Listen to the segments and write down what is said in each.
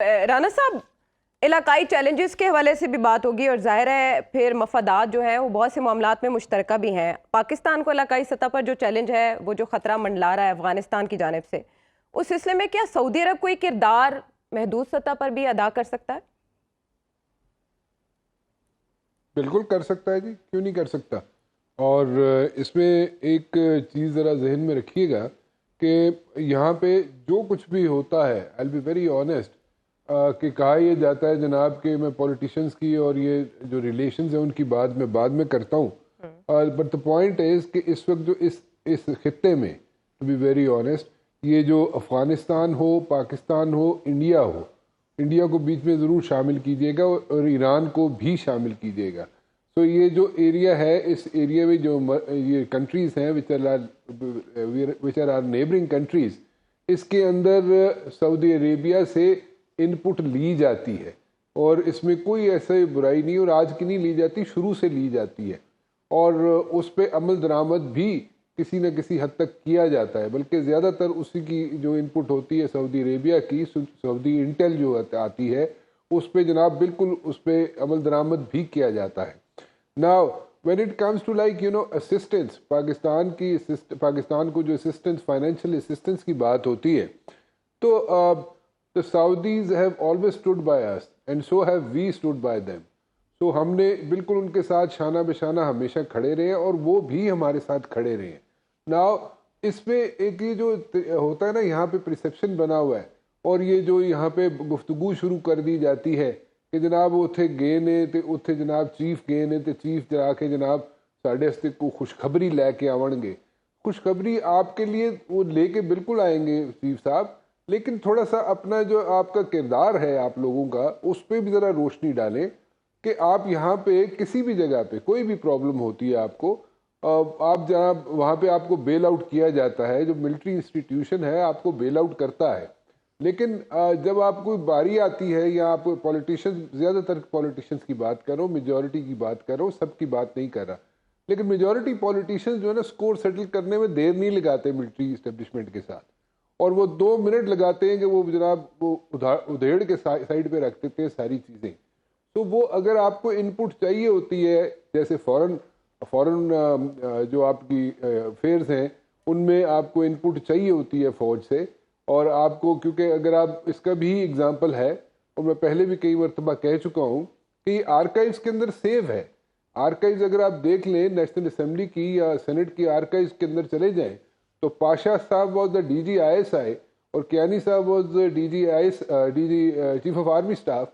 رانا صاحب، علاقائی چیلنجز کے حوالے سے بھی بات ہوگی اور ظاہر ہے پھر مفادات جو ہیں وہ بہت سے معاملات میں مشترکہ بھی ہیں. پاکستان کو علاقائی سطح پر جو چیلنج ہے وہ جو خطرہ منڈلا رہا ہے افغانستان کی جانب سے، اس سلسلے میں کیا سعودی عرب کوئی کردار محدود سطح پر بھی ادا کر سکتا ہے؟ بالکل کر سکتا ہے جی، کیوں نہیں کر سکتا. اور اس میں ایک چیز ذرا ذہن میں رکھیے گا کہ یہاں پہ جو کچھ بھی ہوتا ہے I'll be very honest کہ کہا یہ جاتا ہے جناب کہ میں پولیٹیشنز کی اور یہ جو ریلیشنز ہیں ان کی بعد میں کرتا ہوں. بٹ دا پوائنٹ از کہ اس وقت جو اس خطے میں ٹو بی ویری آنیسٹ یہ جو افغانستان ہو، پاکستان ہو، انڈیا کو بیچ میں ضرور شامل کیجیے گا اور ایران کو بھی شامل کیجیے گا. تو یہ جو ایریا ہے، اس ایریا میں جو یہ کنٹریز ہیں وچ آر نیبرنگ کنٹریز، اس کے اندر سعودی عربیہ سے ان پٹ لی جاتی ہے اور اس میں کوئی ایسا برائی نہیں، اور آج کی نہیں لی جاتی، شروع سے لی جاتی ہے اور اس پہ عمل درآمد بھی کسی نہ کسی حد تک کیا جاتا ہے. بلکہ زیادہ تر اسی کی جو ان پٹ ہوتی ہے سعودی عربیہ کی، سعودی انٹیل جو آتی ہے اس پہ جناب بالکل اس پہ عمل درآمد بھی کیا جاتا ہے. Now, when it comes to assistance، Pakistan کو جو assistance، financial assistance کی بات ہوتی ہے تو the Saudis have always stood by us and so have we stood by them. تو ہم نے بالکل ان کے ساتھ شانہ بشانہ ہمیشہ کھڑے رہے ہیں اور وہ بھی ہمارے ساتھ کھڑے رہے ہیں. Now اس پہ ایک یہ جو ہوتا ہے نا، یہاں پہ پرسیپشن بنا ہوا ہے اور یہ جو یہاں پہ گفتگو شروع کر دی جاتی ہے کہ جناب اتھے گئے نے تے اتھے جناب چیف گئے نے تے چیف جا کے جناب ساڑھے ہستے کو خوشخبری لے کے آون گے. خوشخبری آپ کے لیے وہ لے کے بالکل آئیں گے چیف صاحب، لیکن تھوڑا سا اپنا جو آپ کا کردار ہے آپ لوگوں کا اس پہ بھی ذرا روشنی ڈالیں کہ آپ یہاں پہ کسی بھی جگہ پہ کوئی بھی پرابلم ہوتی ہے آپ کو، آپ جناب وہاں پہ آپ کو بیل آؤٹ کیا جاتا ہے، جو ملٹری انسٹیٹیوشن ہے آپ کو بیل آؤٹ کرتا ہے. لیکن جب آپ کو باری آتی ہے یا آپ پولیٹیشن، زیادہ تر پولیٹیشنز کی بات کر رہا ہوں، میجورٹی کی بات کر رہا ہوں، سب کی بات نہیں کر رہا، لیکن میجورٹی پولیٹیشنز جو ہے نا سکور سیٹل کرنے میں دیر نہیں لگاتے ملٹری اسٹیبلشمنٹ کے ساتھ، اور وہ 2 منٹ لگاتے ہیں کہ وہ جناب وہ ادھیڑ کے سائڈ پہ رکھ دیتے ہیں ساری چیزیں. تو وہ اگر آپ کو ان پٹ چاہیے ہوتی ہے، جیسے فورن جو آپ کی افیئرز ہیں ان میں آپ کو ان پٹ چاہیے ہوتی ہے فوج سے، اور آپ کو کیونکہ اگر آپ اس کا بھی اگزامپل ہے اور میں پہلے بھی کئی مرتبہ کہہ چکا ہوں کہ یہ آرکائیوز کے اندر سیو ہے. آرکائیوز اگر آپ دیکھ لیں نیشنل اسمبلی کی یا سینٹ کی آرکائیوز کے اندر چلے جائیں تو پاشا صاحب واز دا DG ISI اور کیانی صاحب was DG chief of army staff.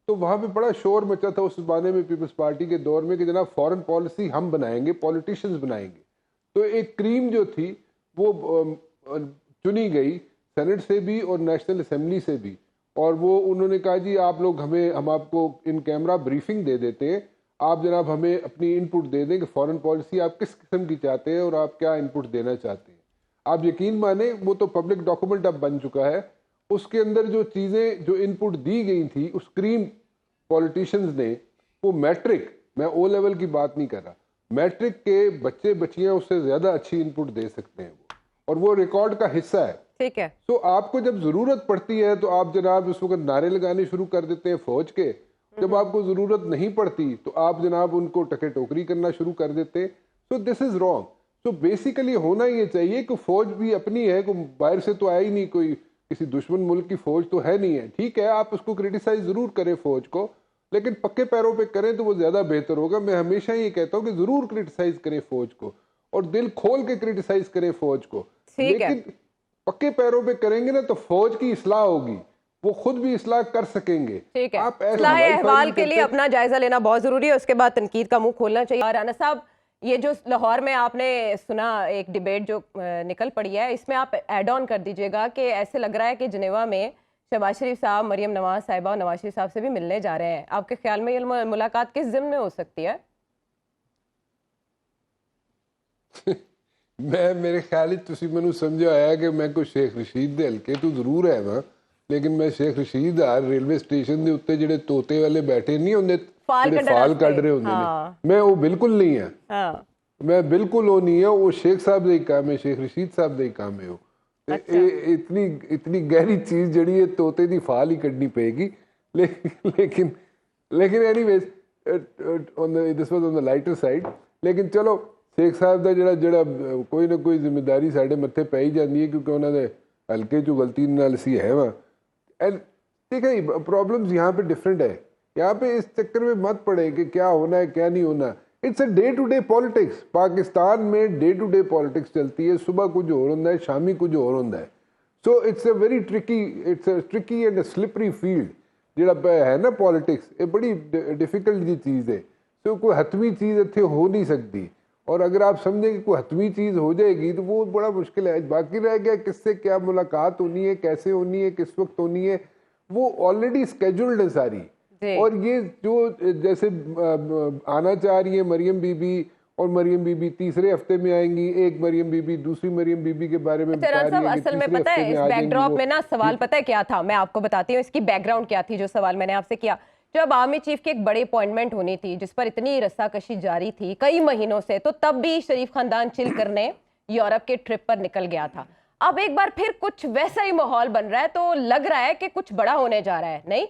تو وہاں پہ بڑا شور مچا تھا اس زمانے میں پیپلز پارٹی کے دور میں کہ جناب فورن پالیسی ہم بنائیں گے، پولیٹیشنز بنائیں گے. تو ایک کریم جو تھی وہ چنی گئی سینٹ سے بھی اور نیشنل اسمبلی سے بھی، اور وہ انہوں نے کہا جی آپ لوگ ہم آپ کو ان کیمرہ بریفنگ دے دیتے ہیں، آپ جناب ہمیں اپنی ان پٹ دے دیں کہ فورن پالیسی آپ کس قسم کی چاہتے ہیں اور آپ کیا ان پٹ دینا چاہتے ہیں. آپ یقین مانیں وہ تو پبلک ڈاکومنٹ اب بن چکا ہے، اس کے اندر جو چیزیں جو ان پٹ دی گئی تھی اس کریم پولیٹیشنز نے، وہ میٹرک، میں او لیول کی بات نہیں کر رہا، میٹرک کے بچے بچیاں اس سے زیادہ اچھی ان پٹ دے سکتے ہیں اور وہ ریکارڈ کا حصہ ہے. ٹھیک ہے. تو آپ کو جب ضرورت پڑتی ہے تو آپ جناب اس وقت نعرے لگانے شروع کر دیتے ہیں فوج کے، جب آپ کو ضرورت نہیں پڑتی تو آپ جناب ان کو ٹکے ٹوکری کرنا شروع کر دیتے. سو دس از رانگ. سو بیسیکلی ہونا یہ چاہیے کہ فوج بھی اپنی ہے، کوئی باہر سے تو آیا ہی نہیں، کوئی کسی دشمن ملک کی فوج تو ہے نہیں ہے. ٹھیک ہے آپ اس کو کرٹیسائز ضرور کریں فوج کو، لیکن پکے پیروں پہ کریں تو وہ زیادہ بہتر ہوگا. میں ہمیشہ یہ کہتا ہوں کہ ضرور کرٹیسائز کریں فوج کو اور دل کھول کے کرٹیسائز کریں فوج کو، لیکن پکے پیروں پہ کریں گے نا تو فوج کی اصلاح ہوگی، وہ خود بھی اصلاح کر سکیں گے. ٹھیک ہے. اصلاح احوال کے لیے اپنا جائزہ لینا بہت ضروری ہے، اس کے بعد تنقید کا منہ کھولنا چاہیے. رانا صاحب، یہ جو لاہور میں آپ نے سنا ایک ڈیبیٹ جو نکل پڑی ہے، اس میں آپ ایڈ آن کر دیجئے گا کہ ایسے لگ رہا ہے کہ جنیوا میں شہباز شریف صاحب مریم نواز صاحبہ اور نواز شریف صاحب سے بھی ملنے جا رہے ہیں. آپ کے خیال میں یہ ملاقات کس ضمن میں ہو سکتی ہے؟ میرے خیال تسی مینوں سمجھایا کہ میں کوئی شیخ رشید دے ہلکے تو ضرور ہے نا، لیکن میں شیخ رشید ریلوے اسٹیشن دے اتنے جڑے طوطے والے بیٹھے نہیں ہوندے فال کڈ رہے ہوندے نے، میں وہ بالکل نہیں ہے، میں بالکل وہ نہیں ہے. وہ شیخ صاحب دے کام ہے، شیخ رشید صاحب دے کام ہے. اتنی گہری چیز جڑی ہے طوطے دی فال ہی کڈنی پے گی. لیکن anyways this was on the lighter side. لیکن چلو شیخ صاحب دا جڑا کوئی نہ کوئی ذمہ داری ساڈے متھے پی ہی جاندی ہے کیونکہ انہوں نے ہلکے چ غلطی نال اسی ہے وہاں. ٹھیک ہے, پرابلمز یہاں پہ ڈفرینٹ ہے. یہاں پہ اس چکر میں مت پڑے کہ کیا ہونا ہے کیا نہیں ہونا. It's a day to day politics. Pakistan میں ڈے ٹو ڈے پالیٹکس چلتی ہے. صبح کچھ اور ہوتا ہے, شامی کچھ اور ہوتا ہے. So it's a very tricky and a slippery field جڑا ہے نا پالیٹکس. یہ بڑی ڈیفیکلٹ جی چیز ہے. سو کوئی حتمی چیز اتنے ہو نہیں سکتی. اور اگر آپ سمجھیں کہ کوئی حتمی چیز ہو جائے گی تو وہ بڑا مشکل ہے. باقی رہ گیا کس سے کیا ملاقات ہونی ہے, کیسے ہونی ہے, کس وقت ہونی ہے, وہ آلریڈی اسکیجولڈ ہے ساری. اور یہ جو جیسے آنا چاہ رہی ہے مریم بی بی, اور مریم بی بی تیسرے ہفتے میں آئیں گی, ایک مریم بی بی دوسری مریم بی بی کے بارے میں بتا رہی ہے. اصل میں پتہ ہے اس بیک ڈراپ میں نا سوال پتہ ہے کیا تھا, میں آپ کو بتاتی ہوں اس کی بیک گراؤنڈ کیا تھی. جو سوال میں نے آپ سے کیا, جب آرمی چیف کی ایک بڑی اپوائنٹمنٹ ہونی تھی جس پر اتنی رسا کشی جاری تھی کئی مہینوں سے, تو تب بھی شریف خاندان چل کرنے یورپ کے ٹرپ پر نکل گیا تھا. اب ایک بار پھر کچھ ویسا ہی ماحول بن رہا ہے تو لگ رہا ہے کہ کچھ بڑا ہونے جا رہا ہے. نہیں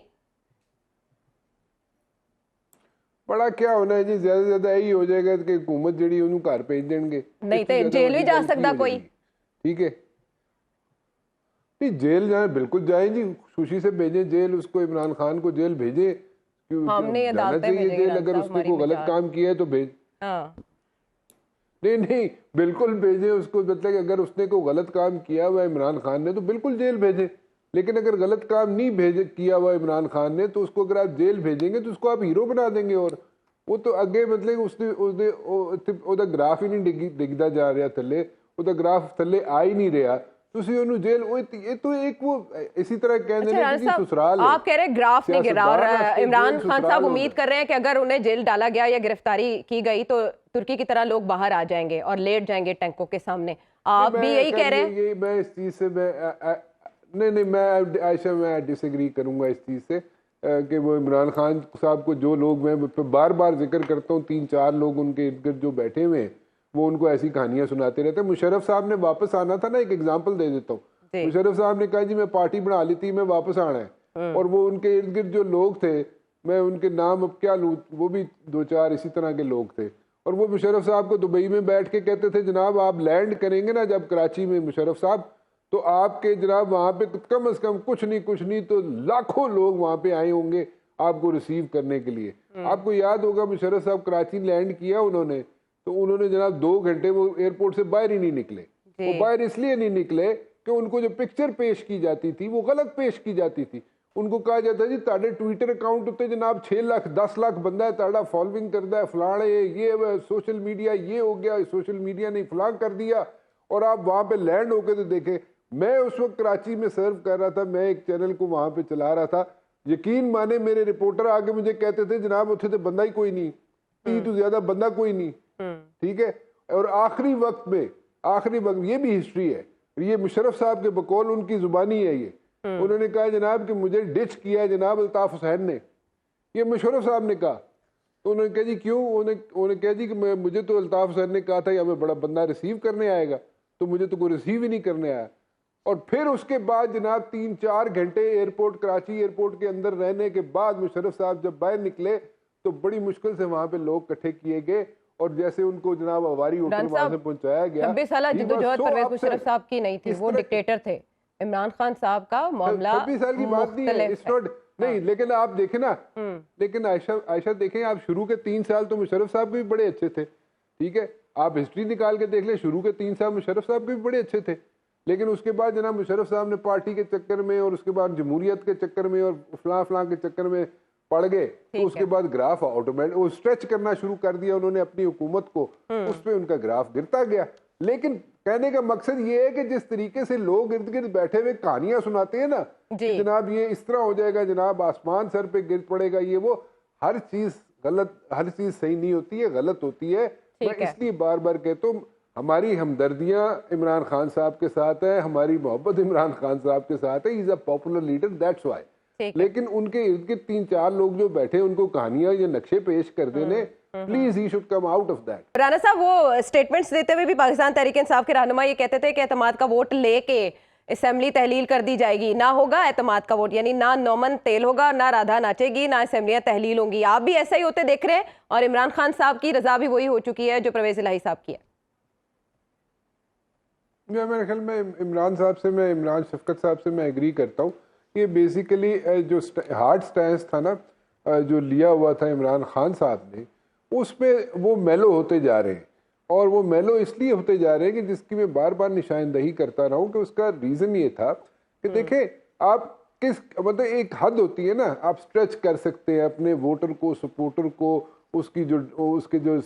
بڑا کیا ہونا ہے جی, زیادہ سے زیادہ یہی ہو جائے گا کہ حکومت جڑی انہوں گھر بھیج دیں گے. نہیں تو جیل بھی جا سکتا کوئی. ٹھیک ہے, نہیں جیل جائیں بالکل جائیں جی, خوشی سے بھیجیں جیل. اس کو عمران خان کو جیل بھیجیں. ہم نے جانا چاہیے جیل. اگر اس نے کوئی غلط کام کیا ہے تو بھیج. نہیں بالکل بھیجیں اس کو. مطلب کہ اگر اس نے کوئی غلط کام کیا ہوا عمران خان نے تو بالکل جیل بھیجیں. لیکن اگر غلط کام نہیں کیا ہوا عمران خان نے تو اس کو اگر آپ جیل بھیجیں گے تو اس کو آپ ہیرو بنا دیں گے. اور وہ تو اگے مطلب اس گراف ہی نہیں ڈگتا جا رہا تھلے, وہ گراف تھلے آ ہی نہیں رہا. جیل تو ایک وہ اسی طرح سسرال. آپ کہہ رہے گراف نہیں گرا, اور عمران خان صاحب امید کر رہے ہیں کہ اگر انہیں جیل ڈالا گیا یا گرفتاری کی گئی تو ترکی کی طرح لوگ باہر آ جائیں گے اور لیٹ جائیں گے ٹینکوں کے سامنے. آپ بھی یہی کہہ رہے ہیں؟ میں اس چیز سے نہیں میں عائشہ میں ڈس ایگری کروں گا اس چیز سے کہ وہ عمران خان صاحب کو جو لوگ میں بار بار ذکر کرتا ہوں 3-4 لوگ ان کے ارد گرد جو بیٹھے ہوئے ہیں وہ ان کو ایسی کہانیاں سناتے رہتے ہیں. مشرف صاحب نے واپس آنا تھا نا, ایک ایگزامپل دے دیتا ہوں. مشرف صاحب نے کہا جی میں پارٹی بنا لی تھی, میں واپس آنا ہے. اور وہ ان کے ارد گرد جو لوگ تھے, میں ان کے نام اب کیا لوں, وہ بھی 2-4 اسی طرح کے لوگ تھے. اور وہ مشرف صاحب کو دبئی میں بیٹھ کے کہتے تھے جناب آپ لینڈ کریں گے نا جب کراچی میں مشرف صاحب, تو آپ کے جناب وہاں پہ کم از کم کچھ نہیں تو لاکھوں لوگ وہاں پہ آئے ہوں گے آپ کو ریسیو کرنے کے لیے. آپ کو یاد ہوگا مشرف صاحب کراچی لینڈ کیا انہوں نے جناب 2 گھنٹے وہ ایئرپورٹ سے باہر ہی نہیں نکلے. وہ باہر اس لیے نہیں نکلے کہ ان کو جو پکچر پیش کی جاتی تھی وہ غلط پیش کی جاتی تھی. ان کو کہا جاتا جی تاڑے ٹویٹر اکاؤنٹ اتنے جناب 6 لاکھ 10 لاکھ بندہ ہے, تاڑا فالوئنگ کرتا ہے, فلاں یہ سوشل میڈیا یہ ہو گیا, سوشل میڈیا نے فلاں کر دیا. اور آپ وہاں پہ لینڈ ہو کے تو دیکھیں, میں اس وقت کراچی میں سرو کر رہا تھا, میں ایک چینل کو وہاں پہ چلا رہا تھا. یقین مانے میرے رپورٹر آگے مجھے کہتے تھے جناب اتنے تو بندہ ہی کوئی نہیں, 30 تو زیادہ بندہ کوئی نہیں. ٹھیک ہے, اور آخری وقت یہ بھی ہسٹری ہے, یہ مشرف صاحب کے بقول ان کی زبانی ہے. یہ انہوں نے کہا جناب کہ مجھے ڈچ کیا ہے جناب الطاف حسین نے, یہ مشرف صاحب نے کہا. تو انہوں نے کہا جی کیوں, انہوں نے کہا جی کہ مجھے تو الطاف حسین نے کہا تھا کہ ہمیں بڑا بندہ ریسیو کرنے آئے گا, تو مجھے تو کوئی ریسیو ہی نہیں کرنے آیا. اور پھر اس کے بعد جناب 3-4 گھنٹے کراچی ایئرپورٹ کے اندر رہنے کے بعد مشرف صاحب جب باہر نکلے تو بڑی مشکل سے وہاں پہ لوگ اکٹھے کیے گئے, اور جیسے ان کو جناب ہوٹل وہاں سے پہنچایا گیا. 26 سالہ جدوجہد پرویز مشرف صاحب کی نہیں تھی, وہ ڈکٹیٹر تھے. عمران خان صاحب کا معاملہ 26 سال کی بات نہیں ہے, نہیں. لیکن آپ دیکھیں نا, لیکن عائشہ دیکھیں, آپ شروع کے 3 سال تو مشرف صاحب کے بھی بڑے اچھے تھے. ٹھیک ہے, آپ ہسٹری نکال کے دیکھ لیں, شروع کے 3 سال مشرف صاحب کے بھی بڑے اچھے تھے. لیکن اس کے بعد جناب مشرف صاحب نے پارٹی کے چکر میں اور اس کے بعد جمہوریت کے چکر میں اور فلاں کے چکر میں پڑ گئے, تو اس کے بعد گراف آٹومیٹک وہ اسٹریچ کرنا شروع کر دیا انہوں نے اپنی حکومت کو, اس پہ ان کا گراف گرتا گیا. لیکن کہنے کا مقصد یہ ہے کہ جس طریقے سے لوگ ارد گرد بیٹھے ہوئے کہانیاں سناتے ہیں نا جناب یہ اس طرح ہو جائے گا, جناب آسمان سر پہ گر پڑے گا, یہ وہ ہر چیز غلط, ہر چیز صحیح نہیں ہوتی ہے, غلط ہوتی ہے. میں اس لیے بار بار کہتا ہوں ہماری ہمدردیاں عمران خان صاحب کے ساتھ ہے, ہماری محبت عمران خان صاحب کے ساتھ ہے. He is a popular leader, that's why. لیکن ان کے ارد گرد 3-4 لوگ جو بیٹھے ان کو کہانیاں یا نقشے پیش کر دینے, please he should come out of that. Rana صاحب وہ اسٹیٹمنٹس دیتے ہوئے بھی پاکستان تحریک انصاف کے رہنما یہ کہتے تھے کہ اعتماد کا ووٹ لے کے اسمبلی تحلیل کر دی جائے گی، نہ ہوگا اعتماد کا ووٹ، یعنی نہ نومن تیل ہوگا، نہ رادھا ناچے گی، نہ اسمبلیاں تحلیل ہوں گی. آپ بھی ایسا ہی ہوتے دیکھ رہے ہیں اور عمران خان صاحب کی رضا بھی وہی ہو چکی ہے جو پرویز الہی صاحب کی ہے. میرے خیال میں عمران شفقت صاحب سے میں ایگری کرتا ہوں. یہ بیسیکلی جو ہارڈ سٹینس تھا نا جو لیا ہوا تھا عمران خان صاحب نے، اس پہ وہ میلو ہوتے جا رہے ہیں. اور وہ میلو اس لیے ہوتے جا رہے ہیں کہ جس کی میں بار بار نشاندہی کرتا رہا ہوں کہ اس کا ریزن یہ تھا کہ دیکھیں آپ کس مطلب ایک حد ہوتی ہے نا، آپ سٹریچ کر سکتے ہیں اپنے ووٹر کو، سپورٹر کو، اس کے جو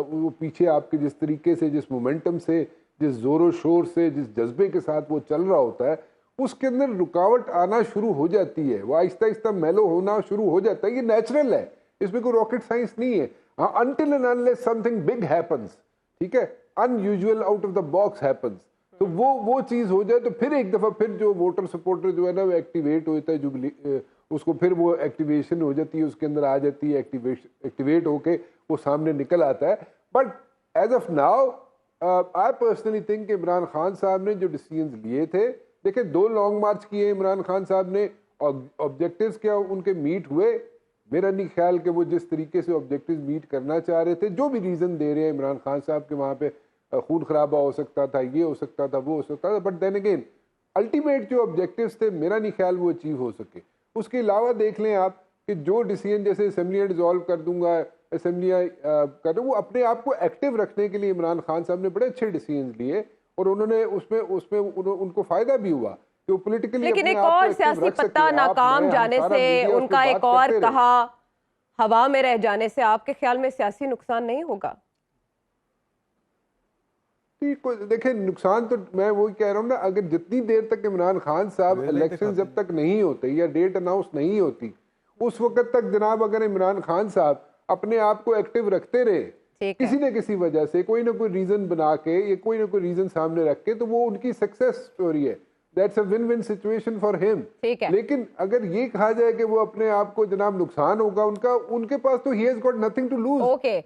وہ پیچھے آپ کے جس طریقے سے، جس مومنٹم سے، جس زور و شور سے، جس جذبے کے ساتھ وہ چل رہا ہوتا ہے، اس کے اندر رکاوٹ آنا شروع ہو جاتی ہے. وہ آہستہ آہستہ میلو ہونا شروع ہو جاتا ہے. یہ نیچرل ہے، اس میں کوئی راکٹ سائنس نہیں ہے. ہاں until and unless something big happens، ٹھیک ہے، unusual out of the box happens، تو وہ چیز ہو جائے تو پھر ایک دفعہ پھر جو ووٹر سپورٹر جو ہے نا وہ ایکٹیویٹ ہوتا ہے، جو اس کو پھر وہ ایکٹیویشن ہو جاتی ہے، اس کے اندر آ جاتی ہے، ایکٹیویٹ ہو کے وہ سامنے نکل آتا ہے. But as of now I personally think کہ عمران خان صاحب نے جو ڈیسیژنز لیے تھے، دیکھیں 2 لانگ مارچ کیے عمران خان صاحب نے، آبجیکٹیوز کیا ان کے میٹ ہوئے؟ میرا نہیں خیال کہ وہ جس طریقے سے آبجیکٹیوز میٹ کرنا چاہ رہے تھے، جو بھی ریزن دے رہے ہیں عمران خان صاحب کے وہاں پہ خون خرابہ ہو سکتا تھا، یہ ہو سکتا تھا، وہ ہو سکتا تھا، بٹ دین اگین الٹیمیٹ جو آبجیکٹیوز تھے میرا نہیں خیال وہ اچیو ہو سکے. اس کے علاوہ دیکھ لیں آپ کہ جو ڈیسیژن جیسے اسمبلیاں ڈیزالو کر دوں گا، اسمبلیاں کر دوں، وہ اپنے آپ کو ایکٹیو رکھنے کے لیے عمران خان صاحب نے بڑے اچھے ڈیسیژنز لیے اور انہوں نے اس میں ان کو فائدہ بھی ہوا. لیکن ایک اور سیاسی پتہ ناکام جانے سے، ان کا ایک اور کہا ہوا میں رہ جانے سے آپ کے خیال میں سیاسی نقصان نہیں ہوگا؟ دیکھیں نقصان تو میں وہی کہہ رہا ہوں نا، اگر جتنی دیر تک عمران خان صاحب الیکشن جب تک نہیں ہوتے یا ڈیٹ اناؤنس نہیں ہوتی، اس وقت تک جناب اگر عمران خان صاحب اپنے آپ کو ایکٹیو رکھتے رہے کسی نہ کسی وجہ سے، کوئی نہ کوئی ریزن بنا کے یا کوئی نہ کوئی ریزن سامنے رکھ کے، تو وہ ان کی سکسیس سٹوری ہے. That's a win-win situation for him. لیکن اگر یہ کہا جائے کہ وہ اپنے آپ کو جناب نقصان ہوگا ان کا، ان کے پاس تو he has got nothing to lose. Okay.